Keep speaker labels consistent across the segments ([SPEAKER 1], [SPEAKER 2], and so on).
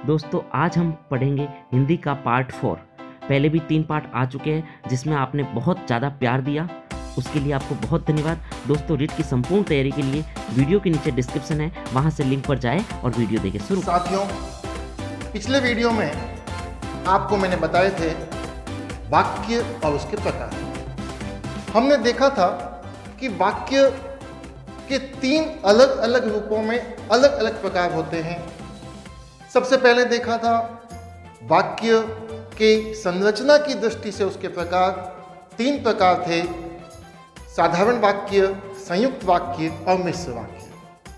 [SPEAKER 1] दोस्तों आज हम पढ़ेंगे हिंदी का पार्ट 4। पहले भी 3 पार्ट आ चुके हैं जिसमें आपने बहुत ज़्यादा प्यार दिया, उसके लिए आपको बहुत धन्यवाद। दोस्तों रीट की संपूर्ण तैयारी के लिए वीडियो के नीचे डिस्क्रिप्शन है, वहां से लिंक पर जाएं और वीडियो देखें। शुरू।
[SPEAKER 2] साथियों, पिछले वीडियो में आपको मैंने बताए थे वाक्य और उसके प्रकार। हमने देखा था कि वाक्य के 3 अलग अलग रूपों में अलग अलग प्रकार होते हैं। सबसे पहले देखा था वाक्य के संरचना की दृष्टि से उसके प्रकार 3 प्रकार थे: साधारण वाक्य, संयुक्त वाक्य और मिश्र वाक्य।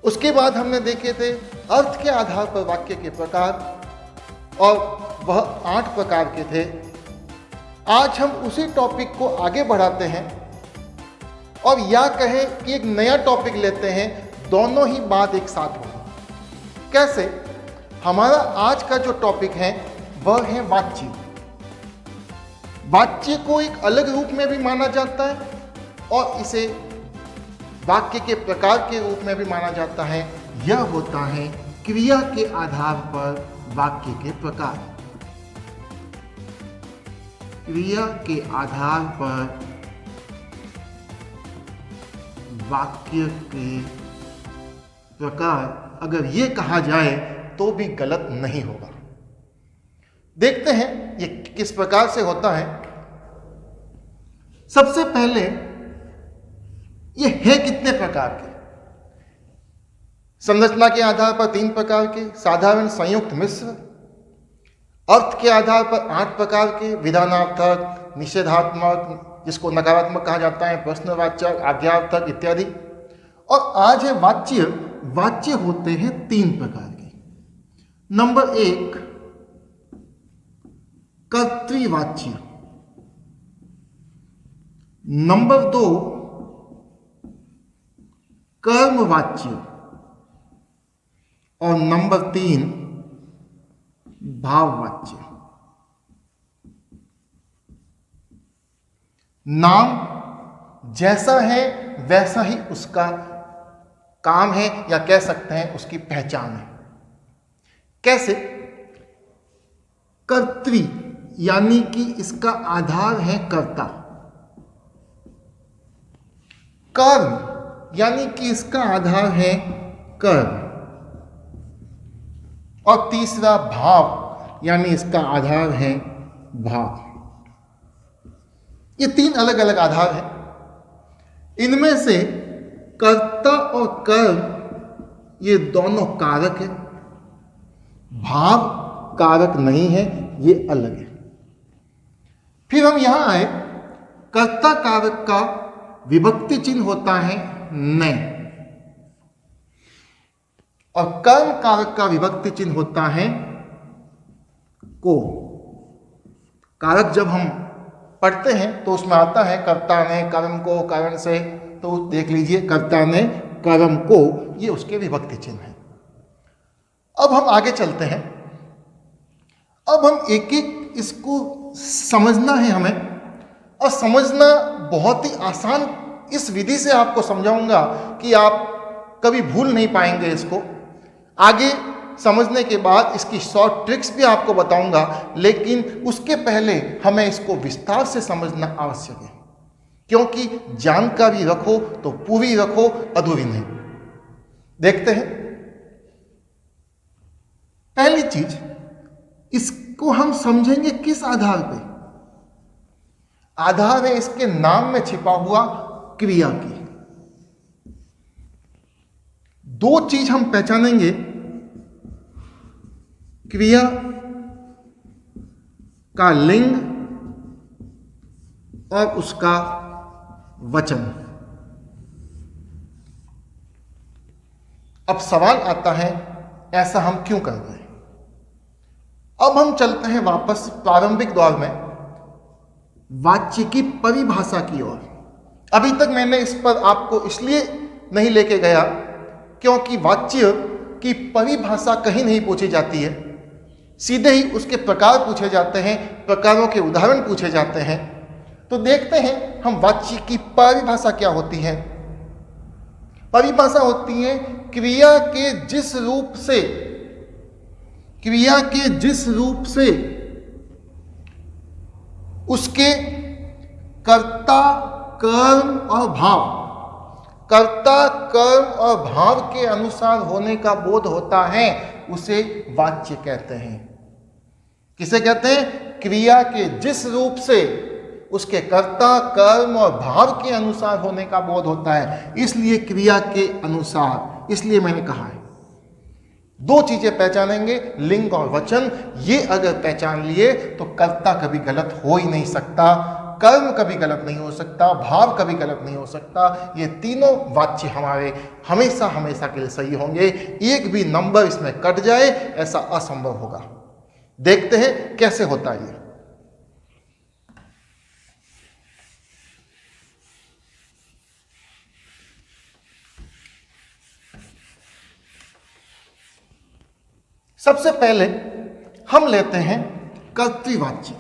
[SPEAKER 2] उसके बाद हमने देखे थे अर्थ के आधार पर वाक्य के प्रकार और वह 8 प्रकार के थे। आज हम उसी टॉपिक को आगे बढ़ाते हैं और या कहें कि एक नया टॉपिक लेते हैं, दोनों ही बात एक साथ होगी। कैसे? हमारा आज का जो टॉपिक है वह है वाच्य। वाच्य को एक अलग रूप में भी माना जाता है और इसे वाक्य के प्रकार के रूप में भी माना जाता है। यह होता है क्रिया के आधार पर वाक्य के प्रकार। क्रिया के आधार पर वाक्य के प्रकार अगर ये कहा जाए तो भी गलत नहीं होगा। देखते हैं ये किस प्रकार से होता है। सबसे पहले ये है कितने प्रकार के? संरचना के आधार पर 3 प्रकार के, साधारण, संयुक्त, मिश्र। अर्थ के आधार पर 8 प्रकार के, विधानार्थक, निषेधात्मक, जिसको नकारात्मक कहा जाता है, प्रश्नवाचक, आज्ञार्थक इत्यादि। और आज है वाच्य। वाच्य होते हैं 3 प्रकार के। नंबर 1 कर्तृवाच्य, नंबर 2 कर्मवाच्य और नंबर 3 भाववाच्य। नाम जैसा है वैसा ही उसका काम है, या कह सकते हैं उसकी पहचान है। कैसे? कर्तृ यानी कि इसका आधार है कर्ता। कर्म यानी कि इसका आधार है कर्म। और तीसरा भाव यानी इसका आधार है भाव। ये 3 अलग अलग आधार हैं। इनमें से कर्ता और कर्म ये दोनों कारक है, भाव कारक नहीं है, ये अलग है। फिर हम यहां आए, कर्ता कारक का विभक्ति चिन्ह होता है ने और कर्म कारक का विभक्ति चिन्ह होता है को। कारक जब हम पढ़ते हैं तो उसमें आता है कर्ता ने कर्म को कारण से, तो देख लीजिए कर्ता ने कर्म को, ये उसके विभक्ति चिन्ह है। अब हम आगे चलते हैं। अब हम एक एक इसको समझना है हमें, और समझना बहुत ही आसान इस विधि से आपको समझाऊंगा कि आप कभी भूल नहीं पाएंगे इसको। आगे समझने के बाद इसकी शॉर्ट ट्रिक्स भी आपको बताऊंगा, लेकिन उसके पहले हमें इसको विस्तार से समझना आवश्यक है, क्योंकि जानकारी रखो तो पूरी रखो, अधूरी नहीं। देखते हैं। पहली चीज, इसको हम समझेंगे किस आधार पे? आधार है इसके नाम में छिपा हुआ क्रिया की। 2 चीज हम पहचानेंगे, क्रिया का लिंग और उसका वचन। अब सवाल आता है, ऐसा हम क्यों कर रहे हैं? अब हम चलते हैं वापस प्रारंभिक दौर में, वाच्य की परिभाषा की ओर। अभी तक मैंने इस पर आपको इसलिए नहीं लेके गया क्योंकि वाच्य की परिभाषा कहीं नहीं पूछी जाती है, सीधे ही उसके प्रकार पूछे जाते हैं, प्रकारों के उदाहरण पूछे जाते हैं। तो देखते हैं हम वाच्य की परिभाषा क्या होती है। परिभाषा होती है क्रिया के जिस रूप से क्रिया के जिस रूप से उसके कर्ता, कर्म और भाव, कर्ता, कर्म और भाव के अनुसार होने का बोध होता है, उसे वाच्य कहते हैं। किसे कहते हैं? क्रिया के जिस रूप से उसके कर्ता, कर्म और भाव के अनुसार होने का बोध होता है, इसलिए क्रिया के अनुसार। इसलिए मैंने कहा है दो चीजें पहचानेंगे, लिंग और वचन। ये अगर पहचान लिए तो कर्ता कभी गलत हो ही नहीं सकता, कर्म कभी गलत नहीं हो सकता, भाव कभी गलत नहीं हो सकता। ये तीनों वाच्य हमारे हमेशा हमेशा के लिए सही होंगे। एक भी नंबर इसमें कट जाए ऐसा असंभव होगा। देखते हैं कैसे होता है ये। सबसे पहले हम लेते हैं कर्तृवाच्य।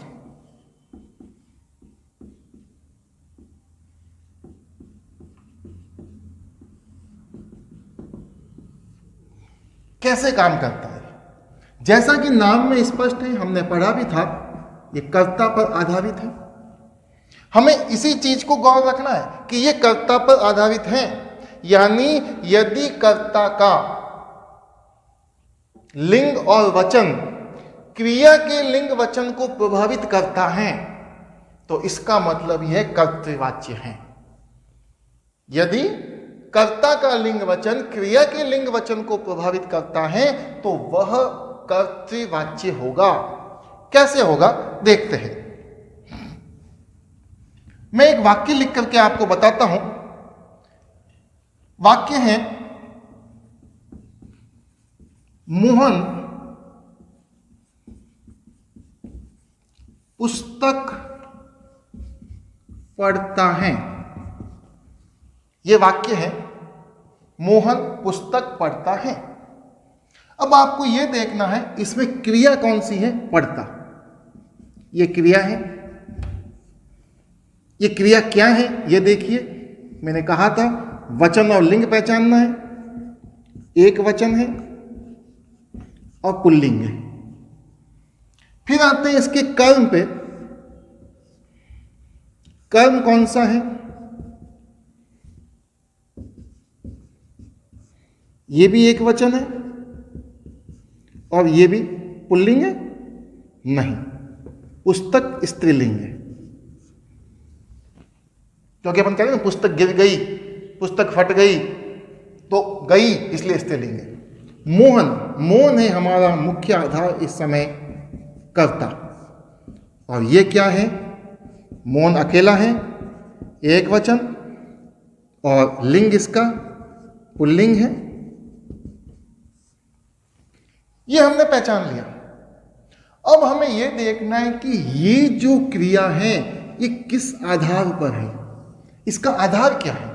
[SPEAKER 2] कैसे काम करता है? जैसा कि नाम में स्पष्ट है, हमने पढ़ा भी था, ये कर्ता पर आधारित है। हमें इसी चीज को गौर रखना है कि ये कर्ता पर आधारित है, यानी यदि कर्ता का लिंग और वचन क्रिया के लिंग वचन को प्रभावित करता है तो इसका मतलब यह कर्तृवाच्य है। यदि कर्ता का लिंग वचन क्रिया के लिंग वचन को प्रभावित करता है तो वह कर्तृवाच्य होगा। कैसे होगा देखते हैं। मैं एक वाक्य लिख करके आपको बताता हूं। वाक्य है, मोहन पुस्तक पढ़ता है। यह वाक्य है, मोहन पुस्तक पढ़ता है। अब आपको यह देखना है इसमें क्रिया कौन सी है? पढ़ता। यह क्रिया है। यह क्रिया क्या है यह देखिए। मैंने कहा था वचन और लिंग पहचानना है। एक वचन है और पुल्लिंग है। फिर आते हैं इसके कर्म पे। कर्म कौन सा है? ये भी एक वचन है और ये भी पुल्लिंग है? नहीं, पुस्तक स्त्रीलिंग है। क्योंकि अपन कहते हैं ना पुस्तक गिर गई, पुस्तक फट गई, तो गई इसलिए स्त्रीलिंग है। मोहन, मोहन है हमारा मुख्य आधार इस समय कर्ता। और ये क्या है? मोहन अकेला है, एक वचन, और लिंग इसका पुल्लिंग है। ये हमने पहचान लिया। अब हमें यह देखना है कि ये जो क्रिया है ये किस आधार पर है। इसका आधार क्या है?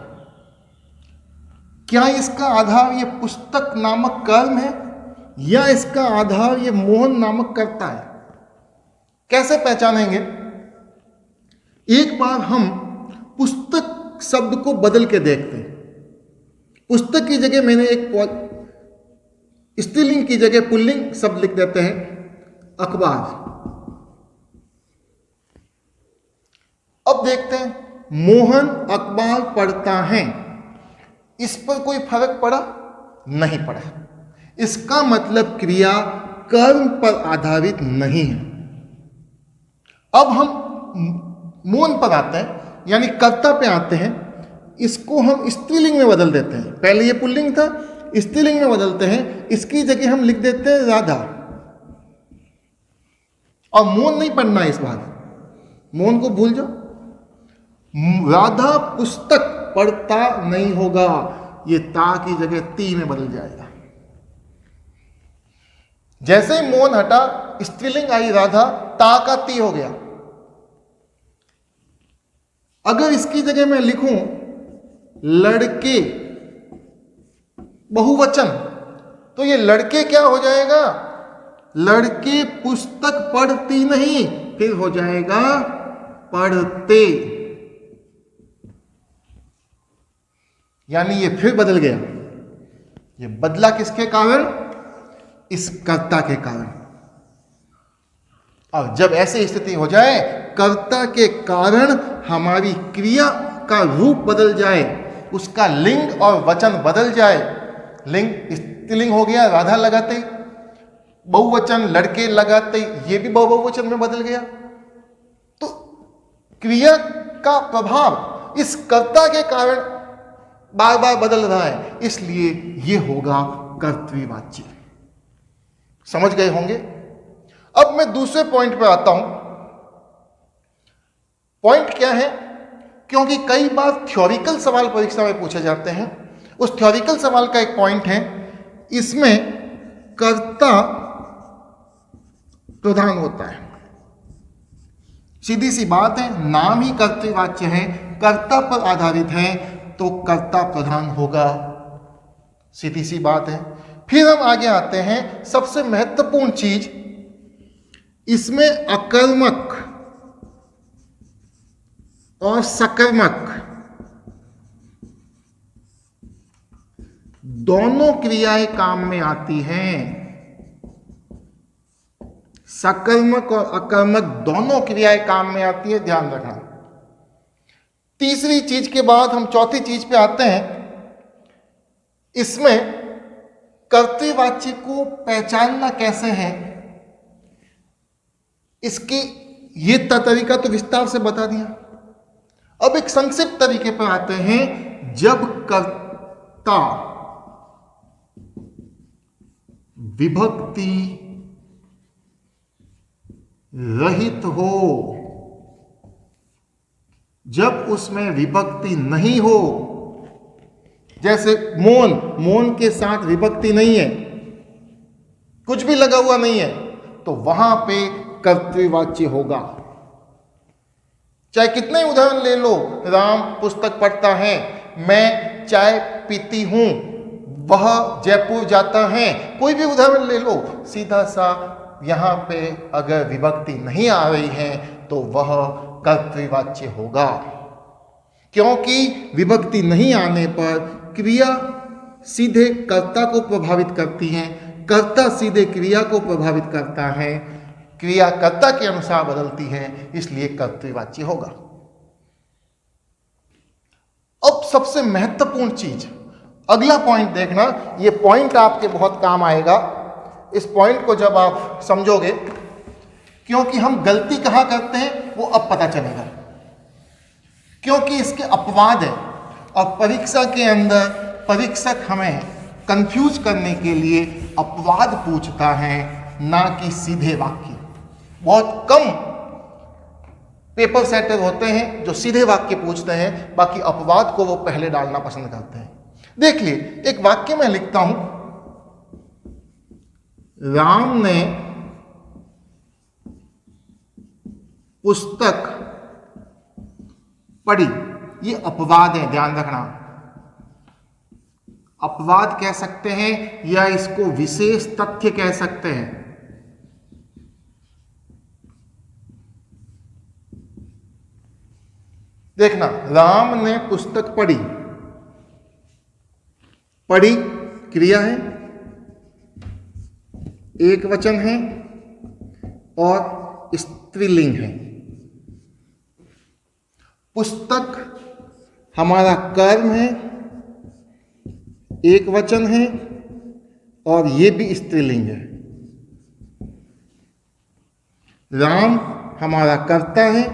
[SPEAKER 2] क्या इसका आधार ये पुस्तक नामक कर्म है या इसका आधार ये मोहन नामक कर्ता है? कैसे पहचानेंगे? एक बार हम पुस्तक शब्द को बदल के देखते हैं। पुस्तक की जगह मैंने एक स्त्रीलिंग की जगह पुल्लिंग शब्द लिख देते हैं, अखबार। अब देखते हैं, मोहन अखबार पढ़ता है। इस पर कोई फर्क पड़ा? नहीं पड़ा। इसका मतलब क्रिया कर्म पर आधारित नहीं है। अब हम मोहन पर आते हैं, यानी कर्ता पे आते हैं। इसको हम स्त्रीलिंग में बदल देते हैं। पहले ये पुल्लिंग था, स्त्रीलिंग में बदलते हैं। इसकी जगह हम लिख देते हैं राधा। और मोहन नहीं पढ़ना है इस बार, मोहन को भूल जाओ। राधा पुस्तक पढ़ता नहीं होगा, ये ता की जगह ती में बदल जाएगा। जैसे ही मोहन हटा, स्त्रीलिंग आई राधा, ता का ती हो गया। अगर इसकी जगह मैं लिखूं लड़के बहुवचन, तो ये लड़के क्या हो जाएगा? लड़के पुस्तक पढ़ती नहीं, फिर हो जाएगा पढ़ते। यानी ये फिर बदल गया। ये बदला किसके कारण? इस कर्ता के कारण। और जब ऐसी स्थिति हो जाए, कर्ता के कारण हमारी क्रिया का रूप बदल जाए, उसका लिंग और वचन बदल जाए, लिंग स्त्रीलिंग हो गया राधा लगाते, बहुवचन लड़के लगाते, ये भी बहुवचन में बदल गया, तो क्रिया का प्रभाव इस कर्ता के कारण बार बार बदल रहा है, इसलिए ये होगा कर्तृवाच्य। समझ गए होंगे। अब मैं दूसरे पॉइंट पर आता हूं। पॉइंट क्या है, क्योंकि कई बार थ्योरिकल सवाल परीक्षा में पूछे जाते हैं, उस थ्योरिकल सवाल का एक पॉइंट है, इसमें कर्ता प्रधान होता है। सीधी सी बात है, नाम ही कर्तृवाच्य है, कर्ता पर आधारित है, तो कर्ता प्रधान होगा, सीधी सी बात है। फिर हम आगे आते हैं, सबसे महत्वपूर्ण चीज, इसमें अकर्मक और सकर्मक दोनों क्रियाएं काम में आती हैं। सकर्मक और अकर्मक दोनों क्रियाएं काम में आती है, ध्यान रखना। तीसरी चीज के बाद हम चौथी चीज पे आते हैं। इसमें कर्तृवाच्य को पहचानना कैसे है, इसकी ये तरीका तो विस्तार से बता दिया। अब एक संक्षिप्त तरीके पर आते हैं। जब कर्ता विभक्ति रहित हो, जब उसमें विभक्ति नहीं हो, जैसे मौन, मौन के साथ विभक्ति नहीं है, कुछ भी लगा हुआ नहीं है, तो वहां पे कर्तृवाच्य होगा। चाहे कितने उदाहरण ले लो, राम पुस्तक पढ़ता है, मैं चाय पीती हूं, वह जयपुर जाता है, कोई भी उदाहरण ले लो, सीधा सा यहां पे अगर विभक्ति नहीं आ रही है तो वह कर्तृवाच्य होगा, क्योंकि विभक्ति नहीं आने पर क्रिया सीधे कर्ता को प्रभावित करती है, कर्ता सीधे क्रिया को प्रभावित करता है, क्रिया कर्ता के अनुसार बदलती है, इसलिए कर्तृवाच्य होगा। अब सबसे महत्वपूर्ण चीज, अगला पॉइंट देखना, ये पॉइंट आपके बहुत काम आएगा। इस पॉइंट को जब आप समझोगे, क्योंकि हम गलती कहाँ करते हैं वो अब पता चलेगा, क्योंकि इसके अपवाद है, और परीक्षा के अंदर परीक्षक हमें कंफ्यूज करने के लिए अपवाद पूछता है, ना कि सीधे वाक्य। बहुत कम पेपर सेटर होते हैं जो सीधे वाक्य पूछते हैं, बाकी अपवाद को वो पहले डालना पसंद करते हैं। देखिए, एक वाक्य में लिखता हूं, राम ने पुस्तक पढ़ी, ये अपवाद है, ध्यान रखना। अपवाद कह सकते हैं या इसको विशेष तथ्य कह सकते हैं। देखना, राम ने पुस्तक पढ़ी, पढ़ी क्रिया है, एक वचन है और स्त्रीलिंग है। पुस्तक हमारा कर्म है, एक वचन है और ये भी स्त्रीलिंग है। राम हमारा कर्ता है,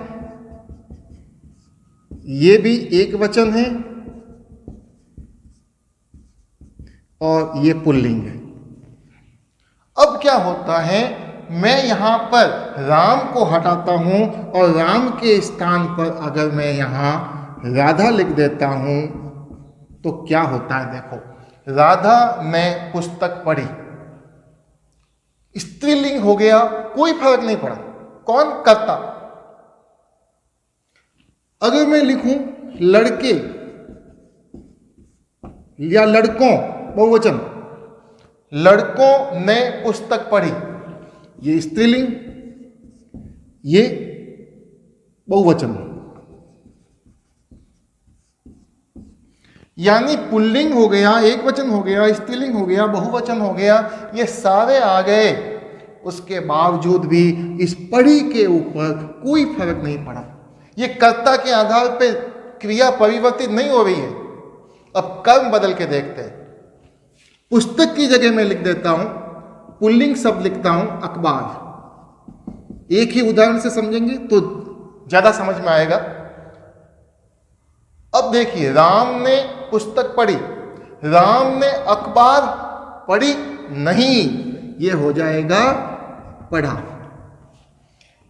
[SPEAKER 2] ये भी एक वचन है और ये पुल्लिंग है। अब क्या होता है, मैं यहां पर राम को हटाता हूं और राम के स्थान पर अगर मैं यहां राधा लिख देता हूं तो क्या होता है, देखो, राधा ने पुस्तक पढ़ी, स्त्रीलिंग हो गया, कोई फर्क नहीं पड़ा, कौन करता। अगर मैं लिखूं लड़के या लड़कों, बहुवचन, लड़कों ने पुस्तक पढ़ी, ये स्त्रीलिंग, ये बहुवचन, यानी पुल्लिंग हो गया, एक वचन हो गया, स्त्रीलिंग हो गया, बहुवचन हो गया, ये सारे आ गए उसके बावजूद भी इस पढ़ी के ऊपर कोई फर्क नहीं पड़ा। ये कर्ता के आधार पर क्रिया परिवर्तित नहीं हो रही है। अब कर्म बदल के देखते हैं। पुस्तक की जगह मैं लिख देता हूं, पुल्लिंग शब्द लिखता हूं अखबार। एक ही उदाहरण से समझेंगे तो ज्यादा समझ में आएगा। अब देखिए, राम ने पुस्तक पढ़ी, राम ने अखबार पढ़ी नहीं, ये हो जाएगा पढ़ा।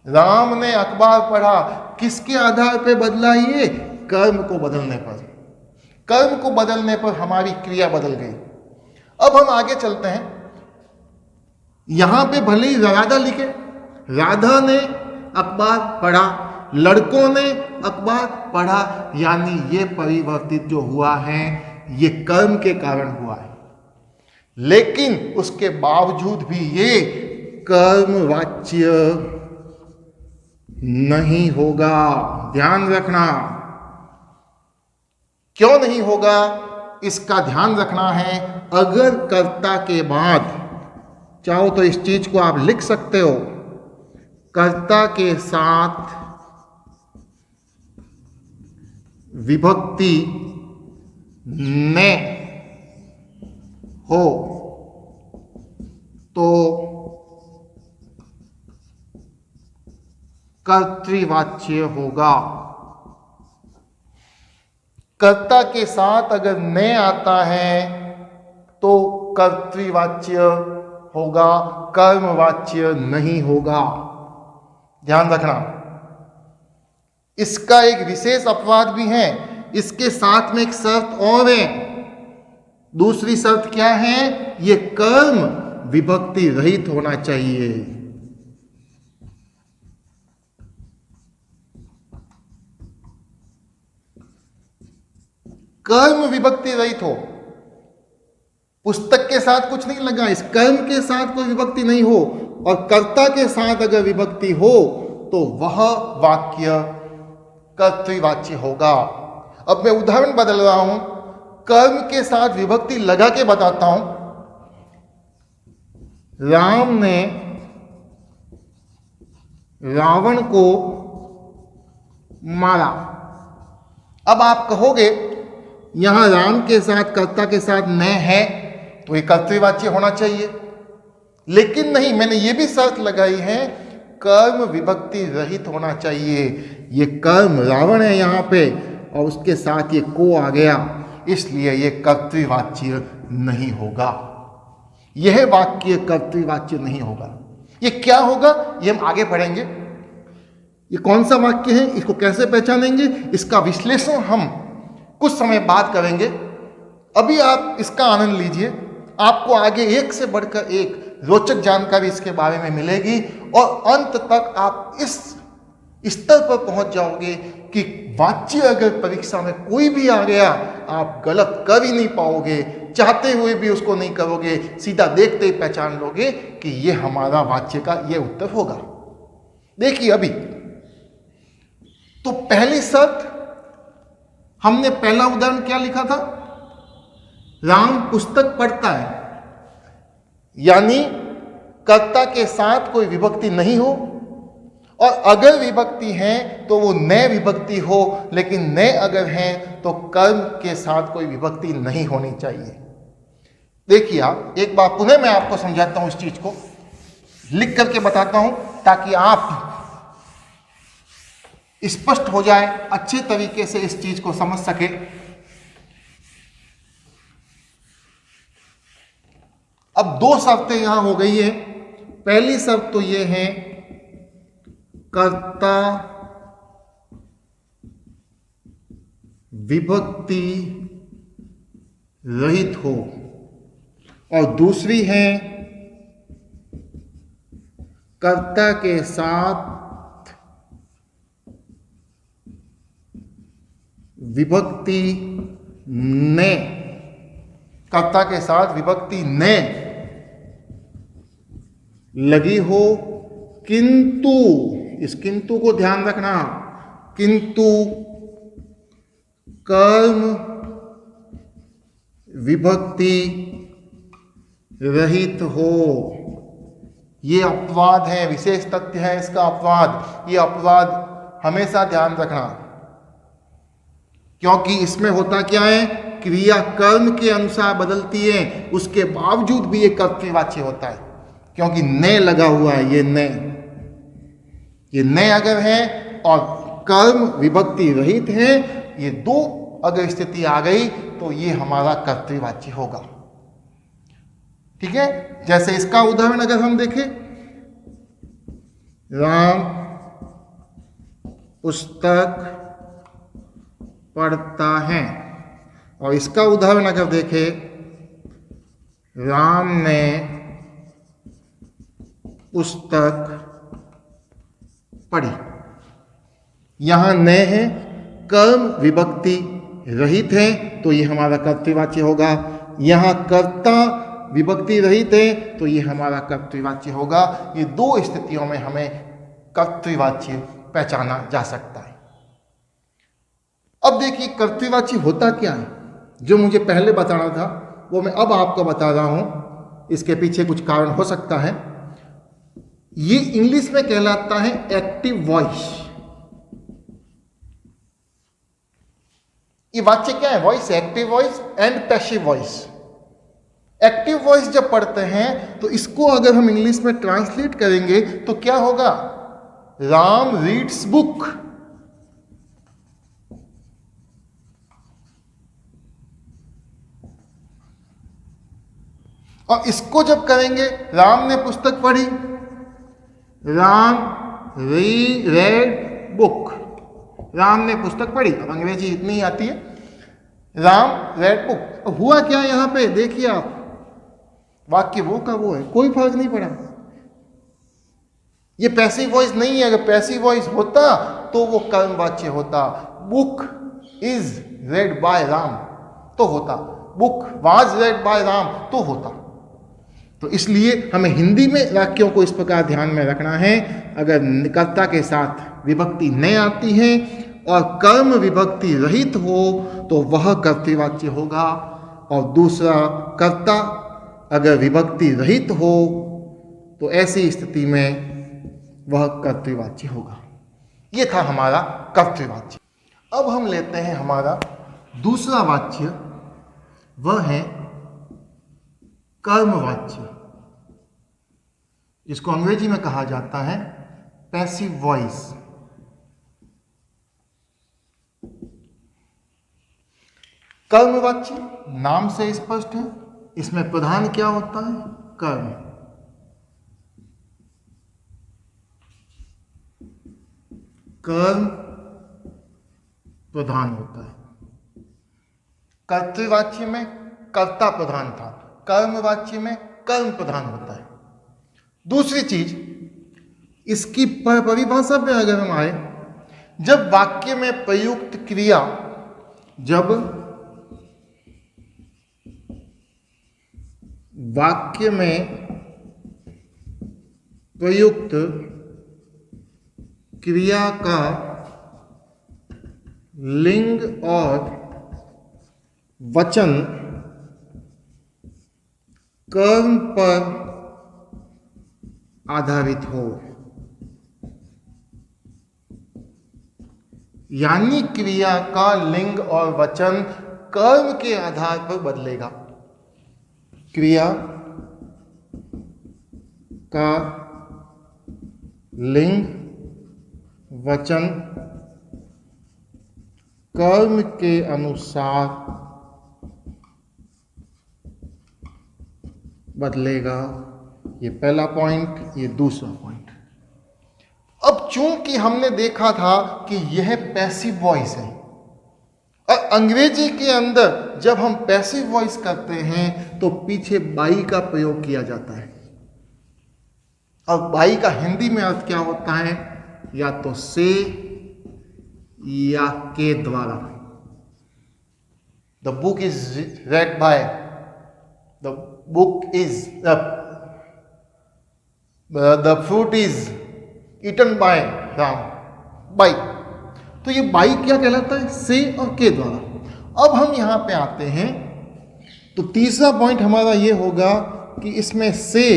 [SPEAKER 2] राम ने अखबार पढ़ा, किसके आधार पर बदला? ये कर्म को बदलने पर। कर्म को बदलने पर हमारी क्रिया बदल गई। अब हम आगे चलते हैं। यहां पे भले ही राधा लिखे, राधा ने अखबार पढ़ा, लड़कों ने अखबार पढ़ा, यानी ये परिवर्तित जो हुआ है ये कर्म के कारण हुआ है। लेकिन उसके बावजूद भी ये कर्मवाच्य नहीं होगा। ध्यान रखना। क्यों नहीं होगा इसका ध्यान रखना है। अगर कर्ता के बाद, चाहो तो इस चीज को आप लिख सकते हो, कर्ता के साथ विभक्ति ने हो तो कर्तृवाच्य होगा। कर्ता के साथ अगर ने आता है तो कर्तृवाच्य होगा, कर्मवाच्य नहीं होगा। ध्यान रखना। इसका एक विशेष अपवाद भी है। इसके साथ में एक शर्त और है। दूसरी शर्त क्या है? ये कर्म विभक्ति रहित होना चाहिए। कर्म विभक्ति रहित हो। पुस्तक के साथ कुछ नहीं लगा, इस कर्म के साथ कोई विभक्ति नहीं हो, और कर्ता के साथ अगर विभक्ति हो तो वह वाक्य कर्तृवाच्य होगा। अब मैं उदाहरण बदल रहा हूं, कर्म के साथ विभक्ति लगा के बताता हूं। राम ने रावण को मारा। अब आप कहोगे यहां राम के साथ, कर्ता के साथ न है तो ये कर्तृवाच्य होना चाहिए। लेकिन नहीं, मैंने ये भी शर्त लगाई है, कर्म विभक्ति रहित होना चाहिए। ये कर्म रावण है यहां पे, और उसके साथ ये को आ गया, इसलिए ये कर्तृवाच्य नहीं होगा। यह वाक्य कर्तृवाच्य नहीं होगा। ये क्या होगा ये हम आगे पढ़ेंगे। ये कौन सा वाक्य है, इसको कैसे पहचानेंगे, इसका विश्लेषण हम कुछ समय बाद करेंगे। अभी आप इसका आनंद लीजिए। आपको आगे एक से बढ़कर एक रोचक जानकारी इसके बारे में मिलेगी, और अंत तक आप इस स्तर पर पहुंच जाओगे कि वाच्य अगर परीक्षा में कोई भी आ गया, आप गलत कर ही नहीं पाओगे, चाहते हुए भी उसको नहीं करोगे, सीधा देखते ही पहचान लोगे कि ये हमारा वाच्य का ये उत्तर होगा। देखिए अभी तो पहली शर्त, हमने पहला उदाहरण क्या लिखा था? राम पुस्तक पढ़ता है, यानी कर्ता के साथ कोई विभक्ति नहीं हो, और अगर विभक्ति है तो वो नए विभक्ति हो, लेकिन नए अगर है तो कर्म के साथ कोई विभक्ति नहीं होनी चाहिए। देखिए आप, एक बार पुनः मैं आपको समझाता हूं, इस चीज को लिख करके बताता हूं ताकि आप स्पष्ट हो जाए, अच्छे तरीके से इस चीज को समझ सके। अब दो शर्तें यहां हो गई है। पहली शर्त तो ये है, कर्ता विभक्ति रहित हो, और दूसरी है कर्ता के साथ विभक्ति ने, कर्ता के साथ विभक्ति ने लगी हो, किंतु, इस किंतु को ध्यान रखना, किंतु कर्म विभक्ति रहित हो, ये अपवाद है, विशेष तथ्य है इसका अपवाद। ये अपवाद हमेशा ध्यान रखना, क्योंकि इसमें होता क्या है, क्रिया कर्म के अनुसार बदलती है, उसके बावजूद भी ये कर्तृवाच्य होता है, क्योंकि ने लगा हुआ है। ये ने अगर है और कर्म विभक्ति रहित है, ये दो अगर स्थिति आ गई तो ये हमारा कर्तृवाच्य होगा। ठीक है, जैसे इसका उदाहरण अगर हम देखें, राम पुस्तक पढ़ता है, और इसका उदाहरण अगर देखें, राम ने पुस्तक पढ़ी। यहां ने है, कर्म विभक्ति रहित है, तो ये हमारा कर्तृवाच्य होगा। यहां कर्ता विभक्ति रहित है, तो ये हमारा कर्तृवाच्य होगा। ये दो स्थितियों में हमें कर्तृवाच्य पहचाना जा सकता है। अब देखिए कर्तृवाच्य होता क्या है, जो मुझे पहले बताना था वो मैं अब आपको बता रहा हूं। इसके पीछे कुछ कारण हो सकता है। ये इंग्लिश में कहलाता है एक्टिव वॉइस। ये वाच्य क्या है, voice, active voice and passive voice. Active voice जब पढ़ते हैं तो इसको अगर हम इंग्लिश में ट्रांसलेट करेंगे तो क्या होगा, राम रीड्स बुक। और इसको जब करेंगे, राम ने पुस्तक पढ़ी, राम रेड बुक, राम ने पुस्तक पढ़ी। अब अंग्रेजी इतनी ही आती है, राम रेड बुक। अब हुआ क्या यहां पे, देखिए आप, वाक्य वो का वो है, कोई फर्क नहीं पड़ा। ये पैसिव वॉइस नहीं है। अगर पैसिव वॉइस होता तो वो कर्मवाच्य होता। Book is read by Ram तो होता, book was read by Ram तो होता। तो इसलिए हमें हिंदी में वाक्यों को इस प्रकार ध्यान में रखना है। अगर कर्ता के साथ विभक्ति नहीं आती है और कर्म विभक्ति रहित हो तो वह कर्तृवाच्य होगा, और दूसरा कर्ता अगर विभक्ति रहित हो तो ऐसी स्थिति में वह कर्तृवाच्य होगा। ये था हमारा कर्तृवाच्य। अब हम लेते हैं हमारा दूसरा वाच्य, वह है कर्मवाच्य, जिसको अंग्रेजी में कहा जाता है पैसिव वॉइस। कर्मवाच्य नाम से स्पष्ट है, इसमें प्रधान क्या होता है, कर्म। कर्म प्रधान होता है। कर्तृवाच्य में कर्ता प्रधान था, कर्मवाच्य में कर्म प्रधान होता है। दूसरी चीज, इसकी परिभाषा पे अगर हम आए, जब वाक्य में प्रयुक्त क्रिया, जब वाक्य में प्रयुक्त क्रिया का लिंग और वचन कर्म पर आधारित हो, यानी क्रिया का लिंग और वचन कर्म के आधार पर बदलेगा। क्रिया का लिंग वचन कर्म के अनुसार बदलेगा। ये पहला पॉइंट, ये दूसरा पॉइंट। अब चूंकि हमने देखा था कि यह पैसिव वॉइस है, और अंग्रेजी के अंदर जब हम पैसिव वॉइस करते हैं तो पीछे बाई का प्रयोग किया जाता है, और बाई का हिंदी में अर्थ क्या होता है, या तो से या के द्वारा। The book is read by, the book is the fruit is eaten by Ram, by. तो ये बाई क्या कहलाता है, से और के द्वारा। अब हम यहां पे आते हैं तो तीसरा पॉइंट हमारा ये होगा कि इसमें से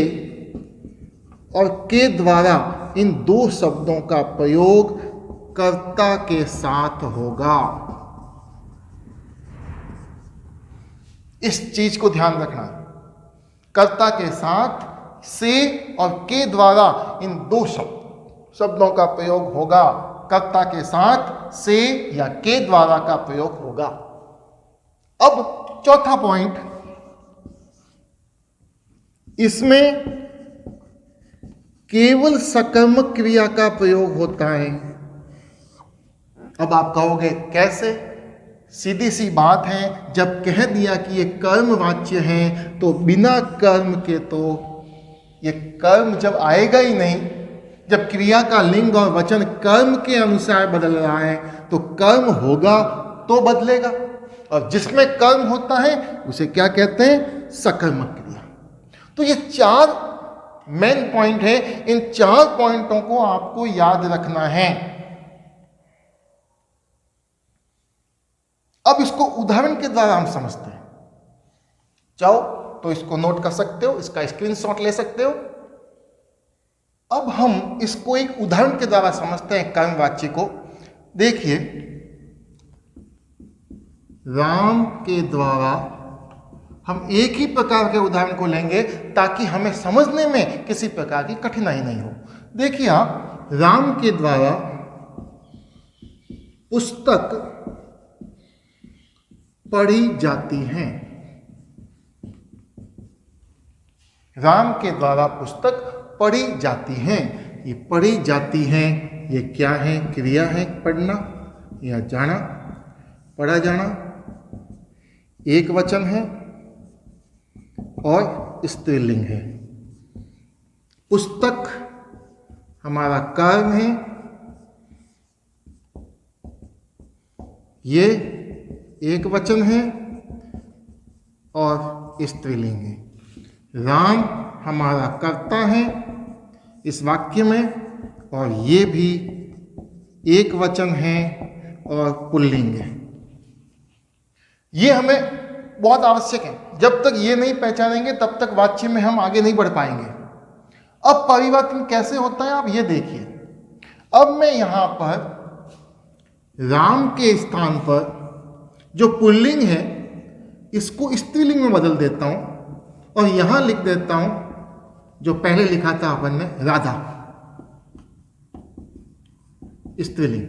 [SPEAKER 2] और के द्वारा इन दो शब्दों का प्रयोग कर्ता के साथ होगा। इस चीज को ध्यान रखना, कर्ता के साथ से और के द्वारा इन दो शब्दों का प्रयोग होगा। कर्ता के साथ से या के द्वारा का प्रयोग होगा। अब चौथा पॉइंट, इसमें केवल सकर्मक क्रिया का प्रयोग होता है। अब आप कहोगे कैसे? सीधी सी बात है, जब कह दिया कि ये कर्म वाच्य है तो बिना कर्म के तो ये कर्म जब आएगा ही नहीं। जब क्रिया का लिंग और वचन कर्म के अनुसार बदल रहा है तो कर्म होगा तो बदलेगा, और जिसमें कर्म होता है उसे क्या कहते हैं? सकर्मक क्रिया। तो ये चार मेन पॉइंट है, इन चार पॉइंटों को आपको याद रखना है। अब इसको उदाहरण के द्वारा हम समझते हैं। चाहो तो इसको नोट कर सकते हो, इसका स्क्रीनशॉट ले सकते हो। अब हम इसको एक उदाहरण के द्वारा समझते हैं कर्म वाच्य को। देखिए, राम के द्वारा हम एक ही प्रकार के उदाहरण को लेंगे ताकि हमें समझने में किसी प्रकार की कठिनाई नहीं हो। देखिए आप, राम के द्वारा पुस्तक पढ़ी जाती हैं। राम के द्वारा पुस्तक पढ़ी जाती हैं। ये पढ़ी जाती हैं, ये क्या है? क्रिया है, पढ़ना या जाना, पढ़ा जाना। एक वचन है और स्त्रीलिंग है। पुस्तक हमारा कर्म है, ये एक वचन है और स्त्रीलिंग है। राम हमारा कर्ता है इस वाक्य में, और ये भी एक वचन है और पुल्लिंग है। ये हमें बहुत आवश्यक है। जब तक ये नहीं पहचानेंगे तब तक वाक्य में हम आगे नहीं बढ़ पाएंगे। अब परिवर्तन कैसे होता है आप ये देखिए। अब मैं यहां पर राम के स्थान पर जो पुल्लिंग है इसको स्त्रीलिंग में बदल देता हूं, और यहां लिख देता हूं जो पहले लिखा था अपन ने, राधा, स्त्रीलिंग।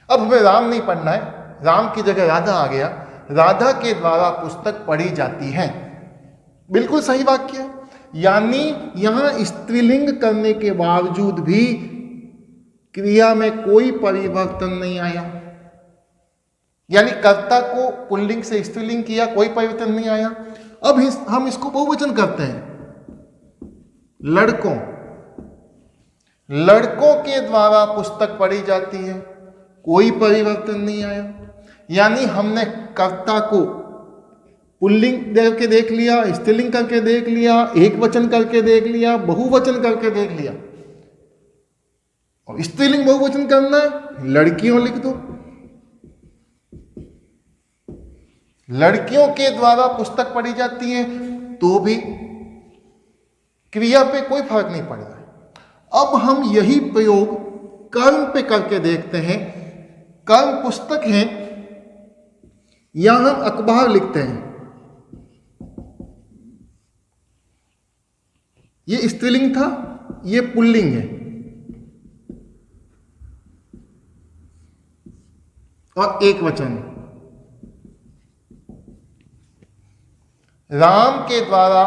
[SPEAKER 2] अब हमें राम नहीं पढ़ना है, राम की जगह राधा आ गया। राधा के द्वारा पुस्तक पढ़ी जाती है, बिल्कुल सही वाक्य है। यानी यहां स्त्रीलिंग करने के बावजूद भी क्रिया में कोई परिवर्तन नहीं आया। यानी कर्ता को पुल्लिंग से स्त्रीलिंग किया, कोई परिवर्तन नहीं आया। अब हम इसको बहुवचन करते हैं। लड़कों के द्वारा पुस्तक पढ़ी जाती है, कोई परिवर्तन नहीं आया। यानी हमने कर्ता को पुल्लिंग करके देख लिया, स्त्रीलिंग करके देख लिया, एक वचन करके देख लिया, बहुवचन करके देख लिया। और स्त्रीलिंग बहुवचन करना है, लड़कियों लिख दो। लड़कियों के द्वारा पुस्तक पढ़ी जाती है तो भी क्रिया पे कोई फर्क नहीं पड़ रहा है। अब हम यही प्रयोग कर्म पे करके देखते हैं। कर्म पुस्तक है, यहां हम अखबार लिखते हैं, ये स्त्रीलिंग था, ये पुल्लिंग है, और एक वचन। राम के द्वारा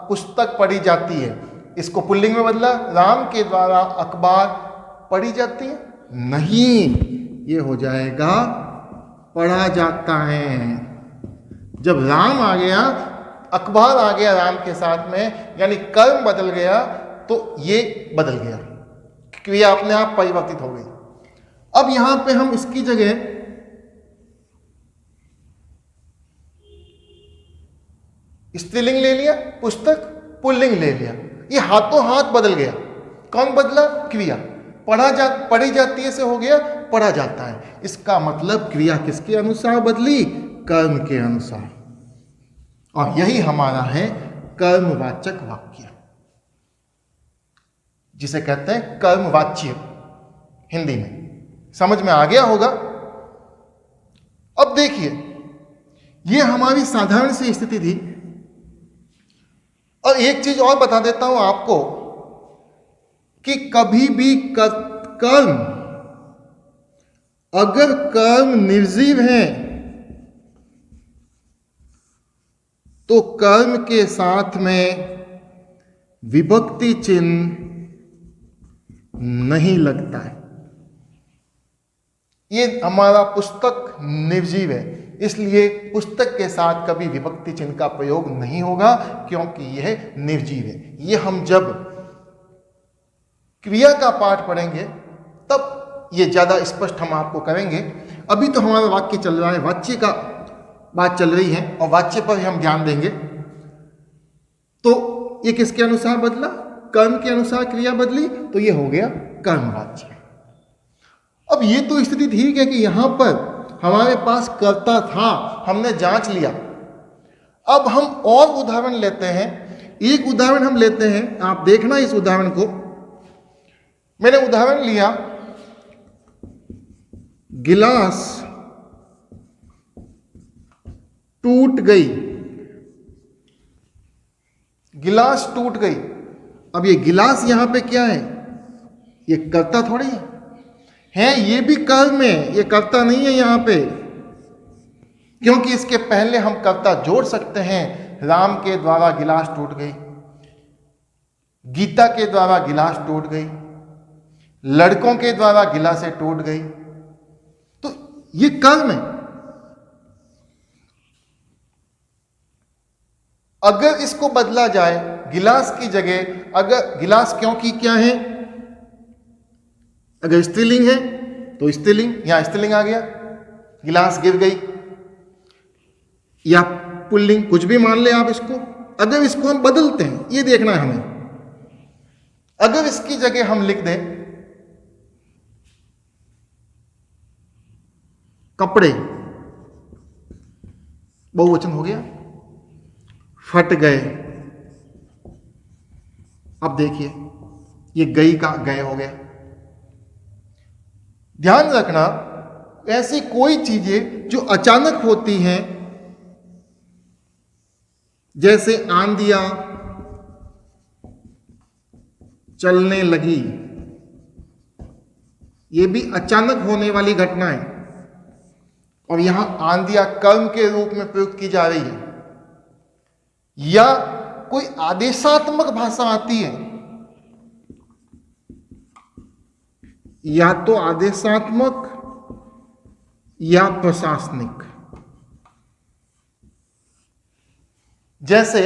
[SPEAKER 2] पुस्तक पढ़ी जाती है, इसको पुल्लिंग में बदला, राम के द्वारा अखबार पढ़ी जाती है, नहीं, ये हो जाएगा पढ़ा जाता है। जब राम आ गया, अखबार आ गया राम के साथ में, यानी कर्म बदल गया तो ये बदल गया, क्रिया अपने आप परिवर्तित हो गई। अब यहां पे हम इसकी जगह स्त्रीलिंग ले लिया, पुस्तक, पुल्लिंग ले लिया, ये हाथों हाथ बदल गया। कौन बदला? क्रिया। पढ़ी जाती है से हो गया पढ़ा जाता है। इसका मतलब क्रिया किसके अनुसार बदली? कर्म के अनुसार। और यही हमारा है कर्मवाचक वाक्य। जिसे कहते हैं कर्मवाच्य हिंदी में। समझ में आ गया होगा। अब देखिए, ये हमारी साधारण सी स्थिति थी। और एक चीज और बता देता हूं आपको कि कभी भी कर्म, अगर कर्म निर्जीव है तो कर्म के साथ में विभक्ति चिन्ह नहीं लगता है। ये हमारा पुस्तक निर्जीव है, इसलिए पुस्तक के साथ कभी विभक्ति चिन्ह का प्रयोग नहीं होगा, क्योंकि यह निर्जीव है। ये हम जब क्रिया का पाठ पढ़ेंगे तब ये ज्यादा स्पष्ट हम आपको करेंगे। अभी तो हमारा वाक्य चल रहा है, वाच्य का बात चल रही है और वाच्य पर ही हम ध्यान देंगे। तो ये किसके अनुसार बदला? कर्म के अनुसार क्रिया बदली, तो ये हो गया कर्मवाच्य। अब ये तो स्थिति ठीक है कि यहां पर हमारे पास कर्ता था, हमने जांच लिया। अब हम और उदाहरण लेते हैं। एक उदाहरण हम लेते हैं, आप देखना इस उदाहरण को। मैंने उदाहरण लिया, गिलास टूट गई। गिलास टूट गई। अब ये गिलास यहां पे क्या है? ये कर्ता थोड़ी है, ये भी कर्म है, ये कर्ता नहीं है यहां पे, क्योंकि इसके पहले हम कर्ता जोड़ सकते हैं। राम के द्वारा गिलास टूट गई, गीता के द्वारा गिलास टूट गई, लड़कों के द्वारा गिलासें टूट गई, तो ये कर्म है। अगर इसको बदला जाए, गिलास की जगह अगर गिलास, क्योंकि क्या है, अगर स्त्रीलिंग है तो स्त्रीलिंग, यहां स्त्रीलिंग आ गया, गिलास गिर गई, या पुल्लिंग, कुछ भी मान ले आप इसको। अगर इसको हम बदलते हैं, ये देखना है हमें। अगर इसकी जगह हम लिख दें कपड़े, बहुवचन हो गया, फट गए। अब देखिए, ये गई का गए हो गया। ध्यान रखना, ऐसी कोई चीजें जो अचानक होती हैं, जैसे आंधियां चलने लगी, ये भी अचानक होने वाली घटना है। और यहां आंधियां कर्म के रूप में प्रयुक्त की जा रही है, या कोई आदेशात्मक भाषा आती है, या तो आदेशात्मक या प्रशासनिक। जैसे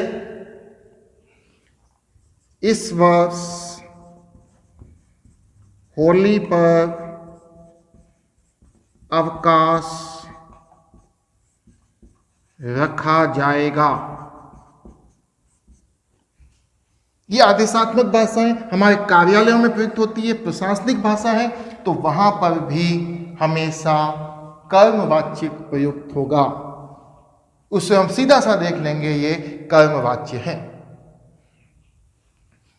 [SPEAKER 2] इस वर्ष होली पर अवकाश रखा जाएगा। ये आदेशात्मक भाषा है, हमारे कार्यालयों में प्रयुक्त होती है। प्रशासनिक भाषा है तो वहां पर भी हमेशा कर्मवाच्य प्रयुक्त होगा। उसे हम सीधा सा देख लेंगे, ये कर्मवाच्य है।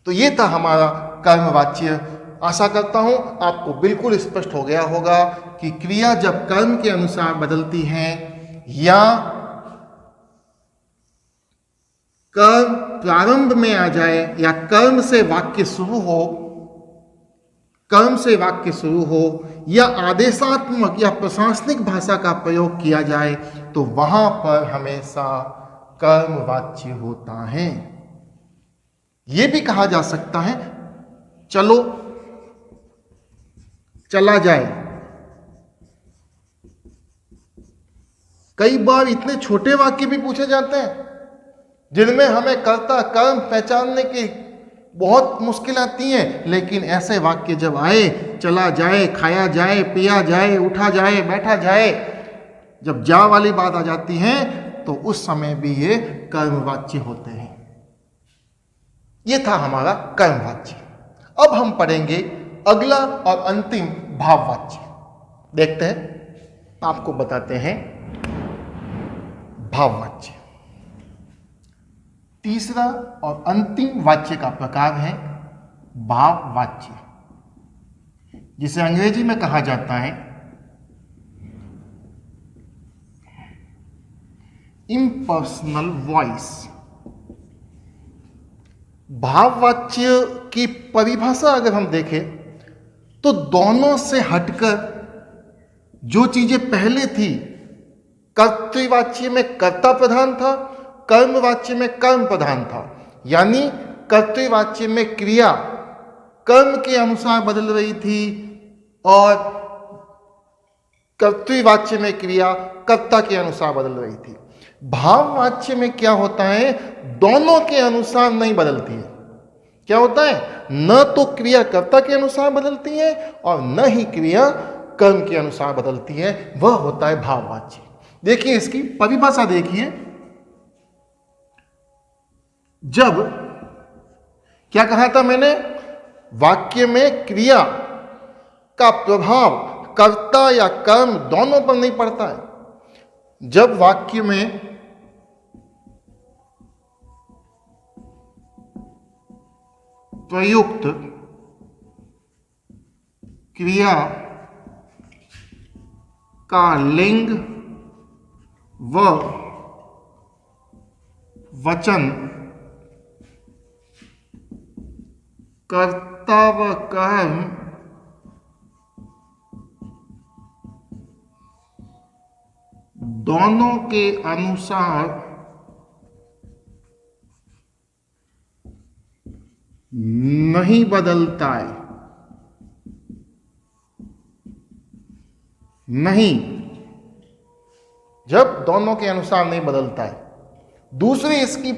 [SPEAKER 2] तो ये था हमारा कर्मवाच्य। आशा करता हूं आपको बिल्कुल स्पष्ट हो गया होगा कि क्रिया जब कर्म के अनुसार बदलती है, या कर्म प्रारंभ में आ जाए, या कर्म से वाक्य शुरू हो, कर्म से वाक्य शुरू हो, या आदेशात्मक या प्रशासनिक भाषा का प्रयोग किया जाए, तो वहां पर हमेशा कर्मवाच्य होता है। यह भी कहा जा सकता है चलो, चला जाए। कई बार इतने छोटे वाक्य भी पूछे जाते हैं जिनमें हमें कर्ता कर्म पहचानने की बहुत मुश्किल आती है, लेकिन ऐसे वाक्य जब आए, चला जाए, खाया जाए, पिया जाए, उठा जाए, बैठा जाए, जब जा वाली बात आ जाती है तो उस समय भी ये कर्मवाच्य होते हैं। ये था हमारा कर्मवाच्य। अब हम पढ़ेंगे अगला और अंतिम भाववाच्य। देखते हैं, आपको बताते हैं भाववाच्य। तीसरा और अंतिम वाच्य का प्रकार है भाववाच्य, जिसे अंग्रेजी में कहा जाता है इम्पर्सनल वॉइस। भाववाच्य की परिभाषा अगर हम देखें तो दोनों से हटकर जो चीजें पहले थी, कर्तृवाच्य में कर्ता प्रधान था, कर्मवाच्य में कर्म प्रधान था। यानी कर्तृवाच्य में क्रिया कर्म के अनुसार बदल रही थी और कर्तृवाच्य में क्रिया कर्ता के अनुसार बदल रही थी। भाववाच्य में क्या होता है, दोनों के अनुसार नहीं बदलती है। क्या होता है, न तो क्रिया कर्ता के अनुसार बदलती है और न ही क्रिया कर्म के अनुसार बदलती है, वह होता है भाववाच्य। देखिए इसकी परिभाषा देखिए। जब क्या कहा था मैंने, वाक्य में क्रिया का प्रभाव कर्ता या कर्म दोनों पर नहीं पड़ता है। जब वाक्य में प्रयुक्त क्रिया का लिंग व वचन कर्ता व कर्म दोनों के अनुसार नहीं बदलता है, नहीं, जब दोनों के अनुसार नहीं बदलता है। दूसरी इसकी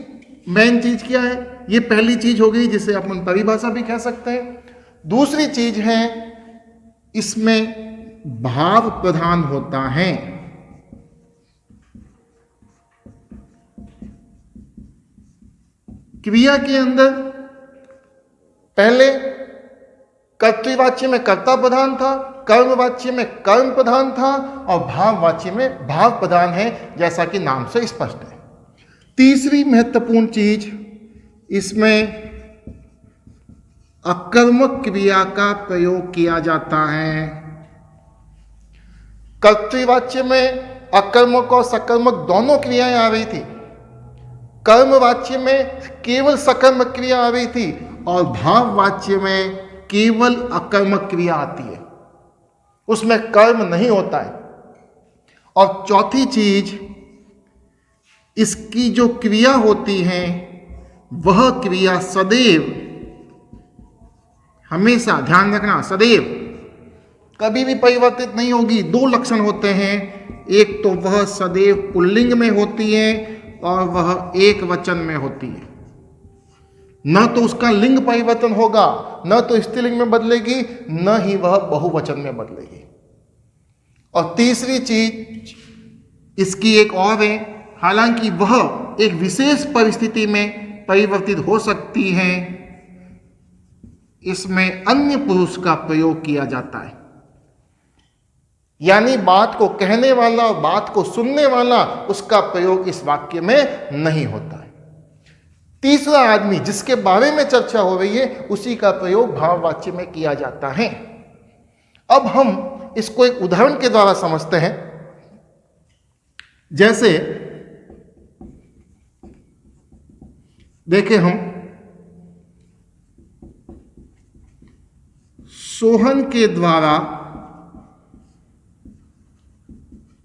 [SPEAKER 2] मेन चीज क्या है, ये पहली चीज हो गई जिसे अपन परिभाषा भी कह सकते हैं। दूसरी चीज है इसमें भाव प्रधान होता है। क्रिया के अंदर पहले कर्तृवाच्य में कर्ता प्रधान था, कर्मवाच्य में कर्म प्रधान था और भाववाच्य में भाव प्रधान है, जैसा कि नाम से स्पष्ट है। तीसरी महत्वपूर्ण चीज, इसमें अकर्मक क्रिया का प्रयोग किया जाता है। कर्तृवाच्य में अकर्मक और सकर्मक दोनों क्रियाएं आ रही थी, कर्मवाच्य में केवल सकर्मक क्रिया आ रही थी और भाववाच्य में केवल अकर्मक क्रिया आती है, उसमें कर्म नहीं होता है। और चौथी चीज, इसकी जो क्रिया होती है वह क्रिया सदैव, हमेशा ध्यान रखना, सदैव कभी भी परिवर्तित नहीं होगी। दो लक्षण होते हैं, एक तो वह सदैव पुल्लिंग में होती है और वह एक वचन में होती है। न तो उसका लिंग परिवर्तन होगा, न तो स्त्रीलिंग में बदलेगी, न ही वह बहुवचन में बदलेगी। और तीसरी चीज इसकी एक और है, हालांकि वह एक विशेष परिस्थिति में परिवर्तित हो सकती है, इसमें अन्य पुरुष का प्रयोग किया जाता है। यानी बात को कहने वाला और बात को सुनने वाला, उसका प्रयोग इस वाक्य में नहीं होता है। तीसरा आदमी जिसके बारे में चर्चा हो रही है, उसी का प्रयोग भाववाच्य में किया जाता है। अब हम इसको एक उदाहरण के द्वारा समझते हैं। जैसे देखें, हम सोहन के द्वारा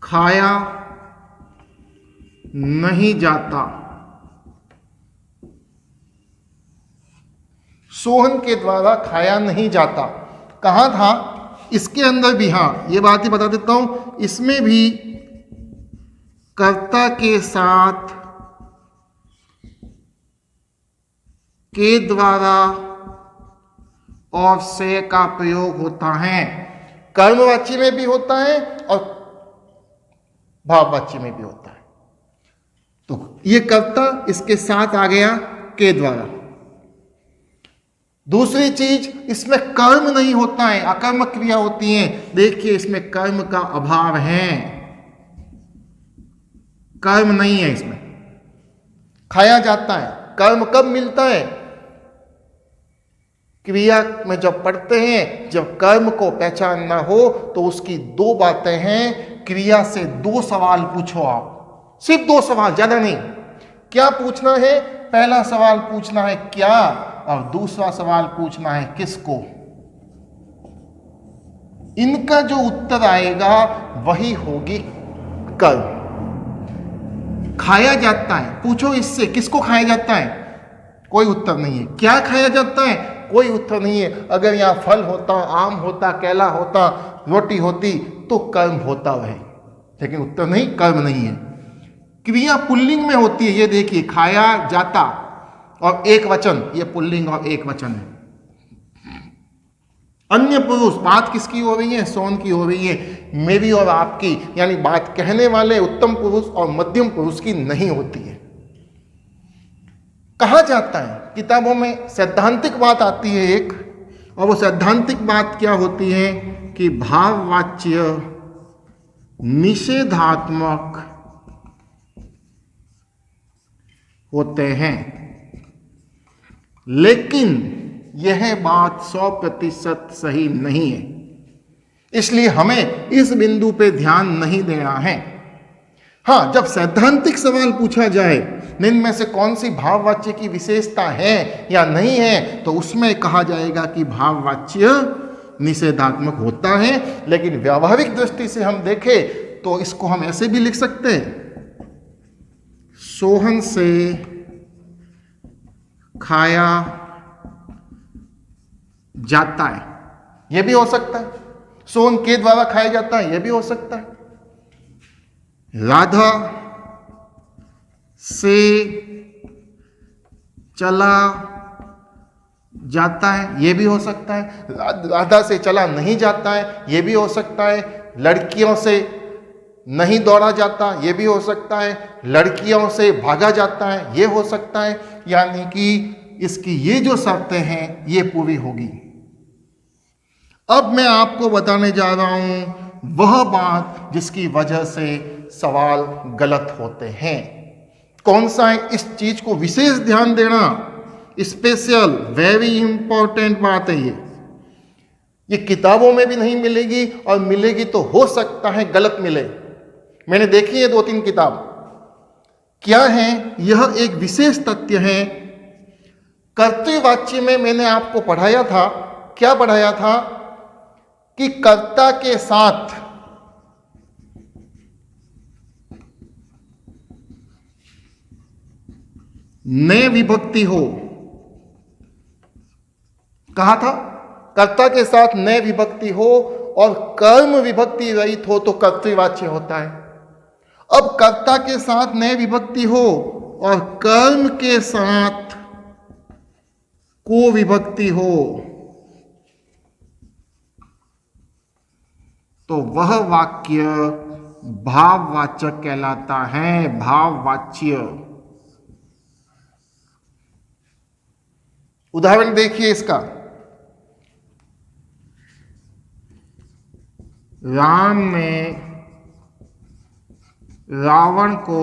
[SPEAKER 2] खाया नहीं जाता। सोहन के द्वारा खाया नहीं जाता कहा था, इसके अंदर भी, हाँ ये बात ही बता देता हूं, इसमें भी कर्ता के साथ के द्वारा और से का प्रयोग होता है। कर्मवाच्य में भी होता है और भाववाच्य में भी होता है। तो ये कर्ता इसके साथ आ गया के द्वारा। दूसरी चीज, इसमें कर्म नहीं होता है, अकर्मक क्रिया होती है। देखिए इसमें कर्म का अभाव है, कर्म नहीं है इसमें, खाया जाता है। कर्म कब मिलता है, क्रिया में जब पढ़ते हैं, जब कर्म को पहचानना हो तो उसकी दो बातें हैं। क्रिया से दो सवाल पूछो आप, सिर्फ दो सवाल, ज्यादा नहीं। क्या पूछना है? पहला सवाल पूछना है क्या, और दूसरा सवाल पूछना है किसको। इनका जो उत्तर आएगा वही होगी कर्म। खाया जाता है, पूछो इससे किसको खाया जाता है, कोई उत्तर नहीं है। क्या खाया जाता है, कोई उत्तर नहीं है। अगर यहाँ फल होता, आम होता, केला होता, रोटी होती तो कर्म होता वह, लेकिन उत्तर नहीं, कर्म नहीं है। क्रिया पुल्लिंग में होती है, ये देखिए, खाया जाता और एक वचन, ये पुल्लिंग और एक वचन है। अन्य पुरुष, बात किसकी हो रही है? सोन की हो रही है, मेरी और आपकी, यानी बात कहने वाले उत्तम पुरुष और मध्यम पुरुष की नहीं होती है। कहा जाता है किताबों में सैद्धांतिक बात आती है एक, और वो सैद्धांतिक बात क्या होती है कि भाववाच्य निषेधात्मक होते हैं। लेकिन यह बात 100% सही नहीं है, इसलिए हमें इस बिंदु पे ध्यान नहीं देना है। हाँ, जब सैद्धांतिक सवाल पूछा जाए इनमें से कौन सी भाववाच्य की विशेषता है या नहीं है, तो उसमें कहा जाएगा कि भाववाच्य निषेधात्मक होता है। लेकिन व्यावहारिक दृष्टि से हम देखें तो इसको हम ऐसे भी लिख सकते हैं, सोहन से खाया जाता है, यह भी हो सकता है। सोहन के द्वारा खाया जाता है, यह भी हो सकता है। राधा से चला जाता है, यह भी हो सकता है। राधा से चला नहीं जाता है, यह भी हो सकता है। लड़कियों से नहीं दौड़ा जाता, यह भी हो सकता है। लड़कियों से भागा जाता है, यह हो सकता है। यानी कि इसकी ये जो शर्तें हैं ये पूरी होगी। अब मैं आपको बताने जा रहा हूं वह बात जिसकी वजह से सवाल गलत होते हैं। कौन सा है? इस चीज को विशेष ध्यान देना, स्पेशल, वेरी इंपॉर्टेंट बात है ये किताबों में भी नहीं मिलेगी, और मिलेगी तो हो सकता है गलत मिले। मैंने देखी है 2-3 किताब। क्या है? यह एक विशेष तथ्य है। कर्तृवाच्य में मैंने आपको पढ़ाया था, क्या पढ़ाया था कि कर्ता के साथ ने विभक्ति हो। कहा था कर्ता के साथ ने विभक्ति हो और कर्म विभक्ति रहित हो तो कर्तृवाच्य होता है। अब कर्ता के साथ ने विभक्ति हो और कर्म के साथ को विभक्ति हो तो वह वाक्य भाववाचक कहलाता है। भाववाच्य। उदाहरण देखिए इसका। राम ने रावण को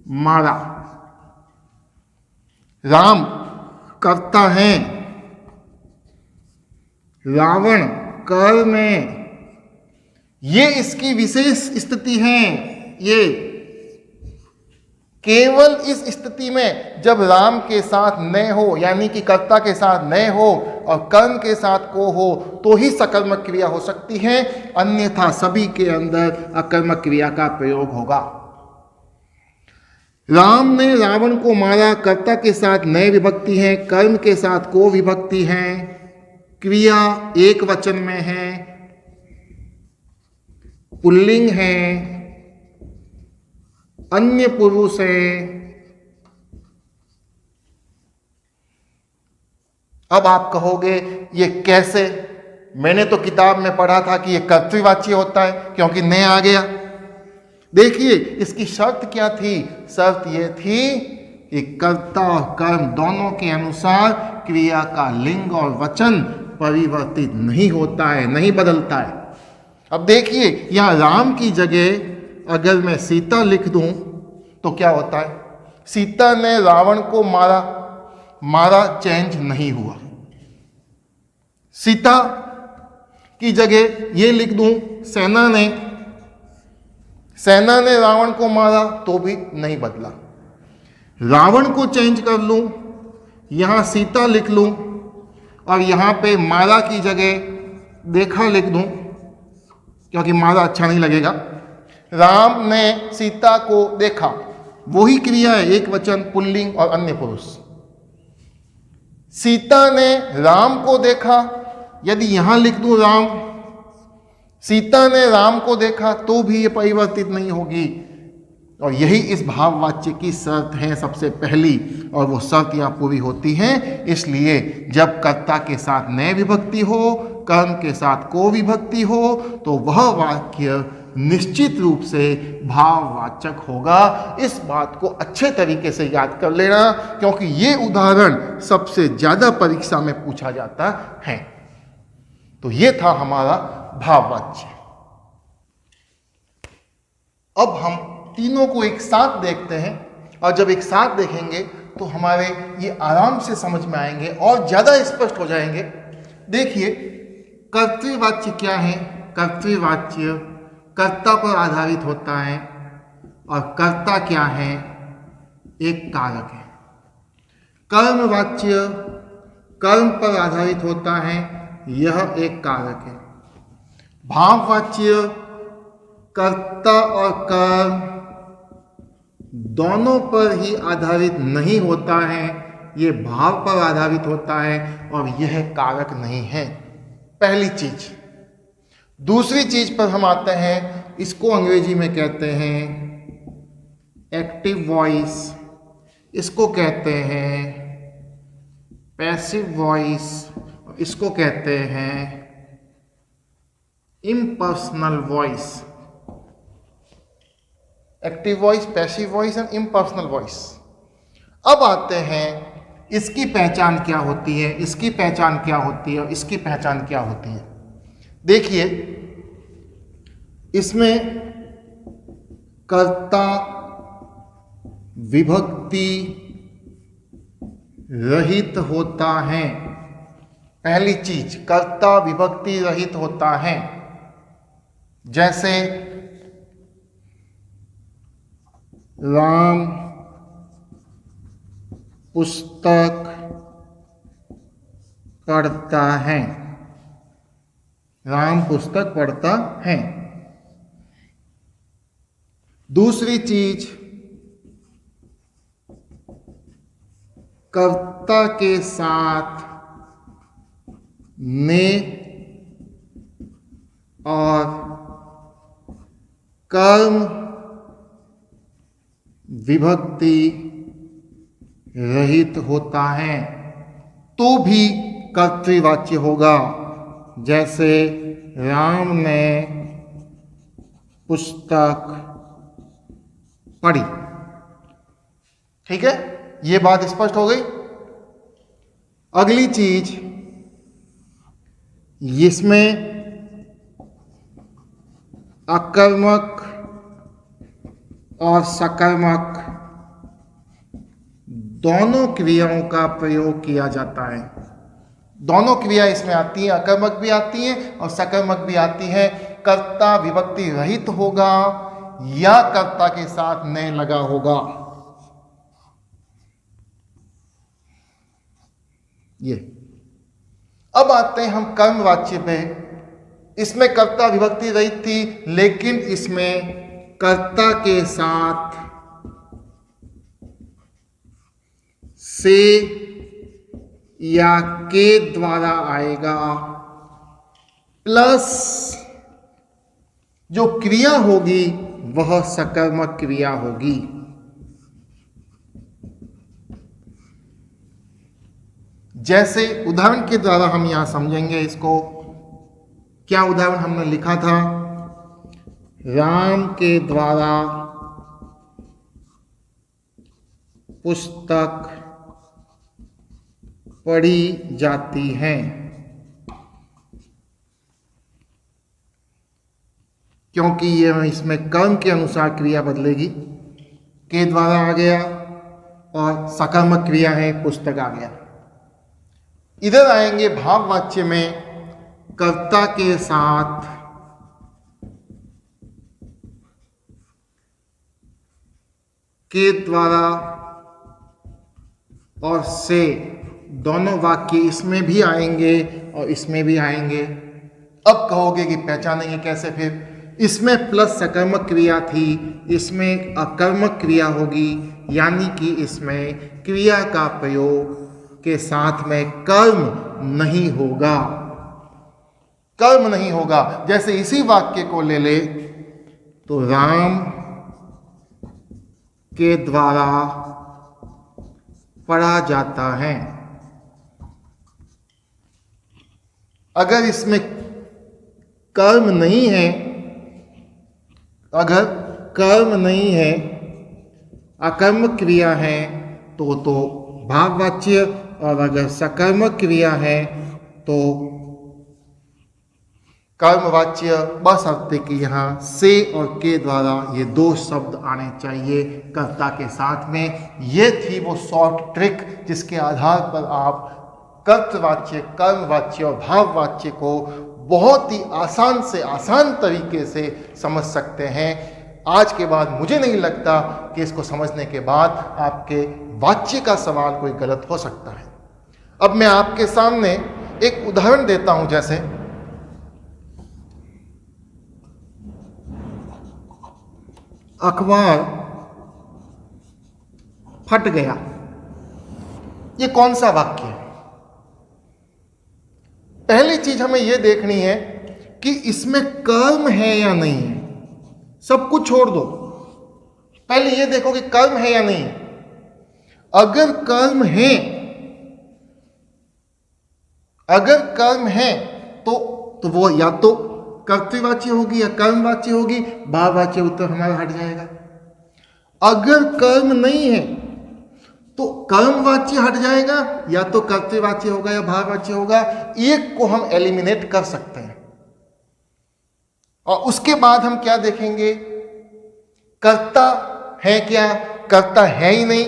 [SPEAKER 2] मारा। राम कर्ता है, रावण कर्म में। ये इसकी विशेष स्थिति है। ये केवल इस स्थिति में जब राम के साथ न हो, यानी कि कर्ता के साथ न हो और कर्म के साथ को हो, तो ही सकर्मक क्रिया हो सकती है। अन्यथा सभी के अंदर अकर्मक क्रिया का प्रयोग होगा। राम ने रावण को मारा, कर्ता के साथ न विभक्ति है, कर्म के साथ को विभक्ति है, क्रिया एक वचन में है, पुल्लिंग है, अन्य पुरुष है। अब आप कहोगे ये कैसे? मैंने तो किताब में पढ़ा था कि ये कर्तृवाच्य होता है क्योंकि ने आ गया। देखिए इसकी शर्त क्या थी? शर्त ये थी कि कर्ता और कर्म दोनों के अनुसार क्रिया का लिंग और वचन परिवर्तित नहीं होता है, नहीं बदलता है। अब देखिए यहां राम की जगह अगर मैं सीता लिख दूं तो क्या होता है? सीता ने रावण को मारा। मारा चेंज नहीं हुआ। सीता की जगह ये लिख दूं सेना ने रावण को मारा तो भी नहीं बदला। रावण को चेंज कर लूं, यहां सीता लिख लूं और यहां पे मारा की जगह देखा लिख दूं, क्योंकि मारा अच्छा नहीं लगेगा। राम ने सीता को देखा, वही क्रिया है, एक वचन, पुल्लिंग और अन्य पुरुष। सीता ने राम को देखा, यदि यहां लिख दूं राम, सीता ने राम को देखा तो भी ये परिवर्तित नहीं होगी। और यही इस भाववाच्य की शर्त है सबसे पहली, और वो शर्त यहाँ पूरी होती है। इसलिए जब कर्ता के साथ नए विभक्ति हो, कर्म के साथ को विभक्ति हो, तो वह वाक्य निश्चित रूप से भाववाचक होगा। इस बात को अच्छे तरीके से याद कर लेना, क्योंकि ये उदाहरण सबसे ज्यादा परीक्षा में पूछा जाता है। तो ये था हमारा भाववाच्य। अब हम तीनों को एक साथ देखते हैं, और जब एक साथ देखेंगे तो हमारे ये आराम से समझ में आएंगे और ज्यादा स्पष्ट हो जाएंगे। देखिए, कर्तृवाच्य क्या है? कर्तृवाच्य कर्ता पर आधारित होता है, और कर्ता क्या है? एक कारक है। कर्मवाच्य कर्म पर आधारित होता है, यह एक कारक है। भाववाच्य कर्ता और कर्म दोनों पर ही आधारित नहीं होता है, ये भाव पर आधारित होता है, और यह कारक नहीं है। पहली चीज। दूसरी चीज पर हम आते हैं, इसको अंग्रेजी में कहते हैं एक्टिव वॉइस, इसको कहते हैं पैसिव वॉइस, इसको कहते हैं impersonal voice. Active voice, passive voice and impersonal voice. अब आते हैं इसकी पहचान क्या होती है, इसकी पहचान क्या होती है और इसकी पहचान क्या होती है। देखिए, इसमें कर्ता विभक्ति रहित होता है। पहली चीज, कर्ता विभक्ति रहित होता है। जैसे राम पुस्तक पढ़ता है, राम पुस्तक पढ़ता है। दूसरी चीज, कर्ता के साथ ने और कर्म विभक्ति रहित होता है तो भी कर्तृवाच्य होगा। जैसे राम ने पुस्तक पढ़ी। ठीक है, ये बात स्पष्ट हो गई। अगली चीज, इसमें अकर्मक और सकर्मक दोनों क्रियाओं का प्रयोग किया जाता है। दोनों क्रिया इसमें आती हैं, अकर्मक भी आती हैं और सकर्मक भी आती है। कर्ता विभक्ति रहित होगा या कर्ता के साथ ने लगा होगा। ये अब आते हैं हम कर्मवाच्य पे। इसमें कर्ता विभक्ति रहित थी, लेकिन इसमें कर्ता के साथ से या के द्वारा आएगा, प्लस जो क्रिया होगी वह सकर्मक क्रिया होगी। जैसे उदाहरण के द्वारा हम यहां समझेंगे इसको। क्या उदाहरण हमने लिखा था? राम के द्वारा पुस्तक पढ़ी जाती है। क्योंकि ये इसमें कर्म के अनुसार क्रिया बदलेगी, के द्वारा आ गया, और सकारात्मक क्रिया है पुस्तक आ गया। इधर आएंगे भाववाच्य में कर्ता के साथ के द्वारा और से, दोनों वाक्य इसमें भी आएंगे और इसमें भी आएंगे। अब कहोगे कि पहचानेंगे कैसे? फिर इसमें प्लस सकर्मक क्रिया थी, इसमें अकर्मक क्रिया होगी, यानी कि इसमें क्रिया का प्रयोग के साथ में कर्म नहीं होगा, कर्म नहीं होगा। जैसे इसी वाक्य को ले ले तो राम के द्वारा पढ़ा जाता है। अगर इसमें कर्म नहीं है, अगर कर्म नहीं है, अकर्मक क्रिया है तो भाववाच्य, और अगर सकर्मक क्रिया है तो कर्मवाच्य, बशर्ते कि यहाँ से और के द्वारा ये दो शब्द आने चाहिए कर्ता के साथ में। ये थी वो शॉर्ट ट्रिक जिसके आधार पर आप कर्तवाच्य, कर्मवाच्य और भाववाच्य को बहुत ही आसान से आसान तरीके से समझ सकते हैं। आज के बाद मुझे नहीं लगता कि इसको समझने के बाद आपके वाच्य का सवाल कोई गलत हो सकता है। अब मैं आपके सामने एक उदाहरण देता हूं। जैसे अखबार फट गया, ये कौन सा वाक्य है? पहली चीज हमें यह देखनी है कि इसमें कर्म है या नहीं है। सब कुछ छोड़ दो, पहले यह देखो कि कर्म है या नहीं। अगर कर्म है, अगर कर्म है तो वो या तो कर्तृवाच्य होगी या कर्मवाच्य होगी, भाववाच्य उत्तर हमारा हट जाएगा। अगर कर्म नहीं है तो कर्मवाच्य हट जाएगा, या तो कर्तृवाच्य होगा या भाववाच्य होगा। एक को हम एलिमिनेट कर सकते हैं। और उसके बाद हम क्या देखेंगे? कर्ता है क्या? कर्ता है ही नहीं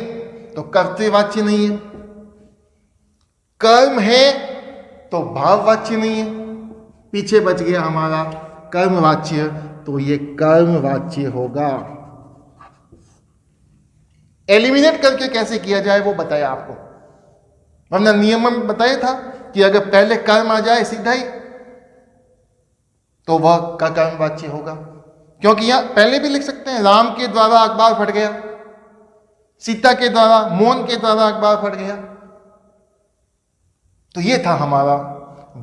[SPEAKER 2] तो कर्तृवाच्य नहीं है। कर्म है तो भाववाच्य नहीं है। पीछे बच गया हमारा कर्मवाच्य, तो ये कर्मवाच्य होगा। एलिमिनेट करके कैसे किया जाए वो बताया आपको। हमने नियम में बताया था कि अगर पहले कर्म आ जाए सीधा ही तो वह का कर्मवाच्य होगा। क्योंकि यहां पहले भी लिख सकते हैं, राम के द्वारा अखबार फट गया, सीता के द्वारा, मोहन के द्वारा अखबार फट गया। तो ये था हमारा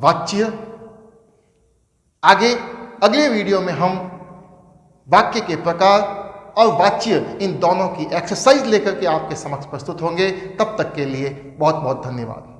[SPEAKER 2] वाच्य। आगे अगले वीडियो में हम वाक्य के प्रकार और वाच्य इन दोनों की एक्सरसाइज लेकर के आपके समक्ष प्रस्तुत होंगे। तब तक के लिए बहुत बहुत धन्यवाद।